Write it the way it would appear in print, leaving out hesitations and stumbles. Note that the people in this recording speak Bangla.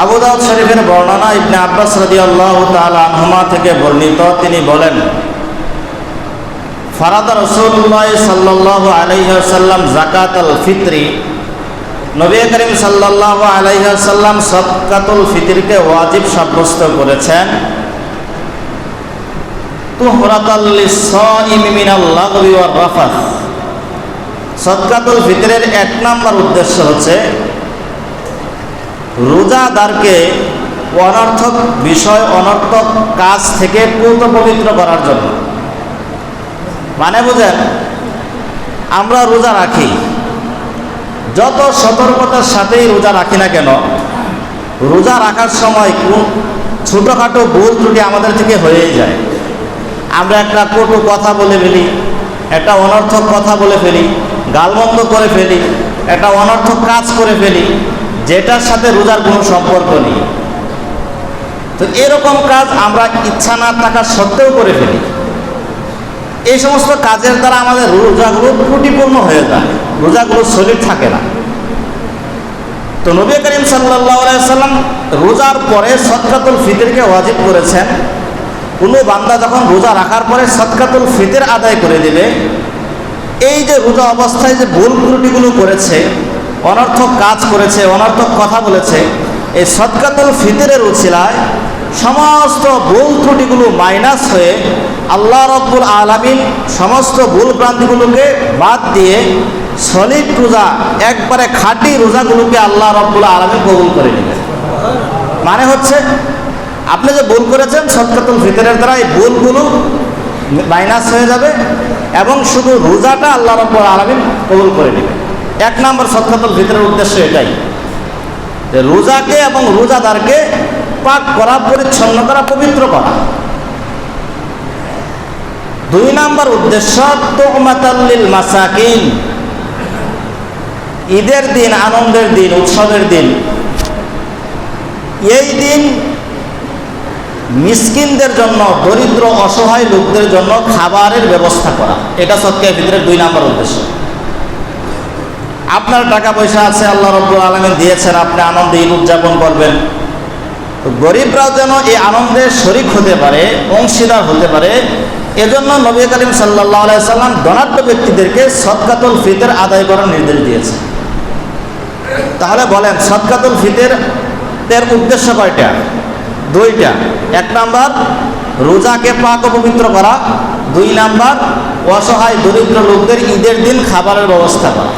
আবু দাউদ শরীফের বর্ণনা ইবনে আব্বাস রাদিয়াল্লাহু তাআলা আনহুমা থেকে বর্ণিত, তিনি বলেন, ফারাদা রাসূলুল্লাহ সাল্লাল্লাহু আলাইহি ওয়াসাল্লাম যাকাতুল ফিতরি, নবী করিম সাল্লাল্লাহু আলাইহি ওয়াসাল্লাম সাদকাতুল ফিতরকে ওয়াজিব সাব্যস্ত করেছেন, তুহরাতাল লিস-সাইমি মিনাল লাগবি ওয়ার রাফাস। সাদকাতুল ফিতরের এক নম্বর উদ্দেশ্য হচ্ছে রোজাদারকে অনর্থক বিষয়, অনর্থক কাজ থেকে পূত পবিত্র করার জন্য। মানে বুঝেন, আমরা রোজা রাখি, যত সতর্কতার সাথেই রোজা রাখি না কেন, রোজা রাখার সময় ছোটোখাটো ভুল ত্রুটি আমাদের থেকে হয়েই যায়। আমরা একটা কটু কথা বলে ফেলি, একটা অনর্থক কথা বলে ফেলি, গালমন্দ করে ফেলি, একটা অনর্থক কাজ করে ফেলি যেটার সাথে রোজার কোনো সম্পর্ক নেই। তো এরকম কাজ আমরা ইচ্ছা না থাকা সত্ত্বেও করে ফেলি। এই সমস্ত কাজের দ্বারা আমাদের রোজাগুলো ত্রুটিপূর্ণ হয়ে যায়, রোজাগুলো সলিড থাকে না। তো নবী করিম সাল্লাল্লাহু আলাইহি ওয়াসাল্লাম রোজার পরে সাদকাতুল ফিতরকে ওয়াজিব করেছেন। কোনো বান্দা যখন রোজা রাখার পরে সাদকাতুল ফিতর আদায় করে দেবে, এই যে রোজা অবস্থায় যে ভুল ত্রুটিগুলো করেছে, অনর্থক কাজ করেছে, অনর্থক কথা বলেছে, এই সাদকাতুল ফিতরের উছিলায় সমস্ত ভুল ত্রুটিগুলো মাইনাস হয়ে আল্লাহ রাব্বুল আলামিন সমস্ত ভুল ভ্রান্তিগুলোকে বাদ দিয়ে সলিড রোজা, একবারে খাঁটি রোজাগুলোকে আল্লাহ রাব্বুল আলামিন কবুল করে নেবেন। মানে হচ্ছে আপনি যে ভুল করেছেন সাদকাতুল ফিতরের দ্বারা এই ভুলগুলো মাইনাস হয়ে যাবে এবং শুধু রোজাটা আল্লাহ রাব্বুল আলামিন কবুল করে নেবেন। এক নম্বর সাদকাতুল ফিতরের উদ্দেশ্য এটাই, যে রোজাকে এবং রোজাদারকে পাক করা, পরিচ্ছন্ন করা, পবিত্র করা। দুই নম্বর উদ্দেশ্য তুমাতাল লিল মাসাকিন, ঈদের দিন, আনন্দের দিন, উৎসবের দিন, এই দিন মিসকিনদের জন্য, দরিদ্র অসহায় লোকদের জন্য খাবারের ব্যবস্থা করা, এটা সদকায়ে ফিতরের দুই নম্বর উদ্দেশ্য। আপনার টাকা পয়সা আছে, আল্লাহ রাব্বুল আলামিন দিয়েছেন, আপনি আনন্দে ঈদ উদযাপন করবেন। তো গরিবরাও যেন এই আনন্দে শরিক হতে পারে, অংশীদার হতে পারে, এজন্য নবী করিম সাল্লাল্লাহু আলাইহি ওয়াসাল্লাম ধনাঢ্য ব্যক্তিদেরকে সাদকাতুল ফিতর আদায় করার নির্দেশ দিয়েছেন। তাহলে বলেন, সাদকাতুল ফিতরের উদ্দেশ্য কয়টা? দুইটা। এক নাম্বার রোজাকে পাক ও পবিত্র করা, দুই নাম্বার অসহায় দরিদ্র লোকদের ঈদের দিন খাবারের ব্যবস্থা করা।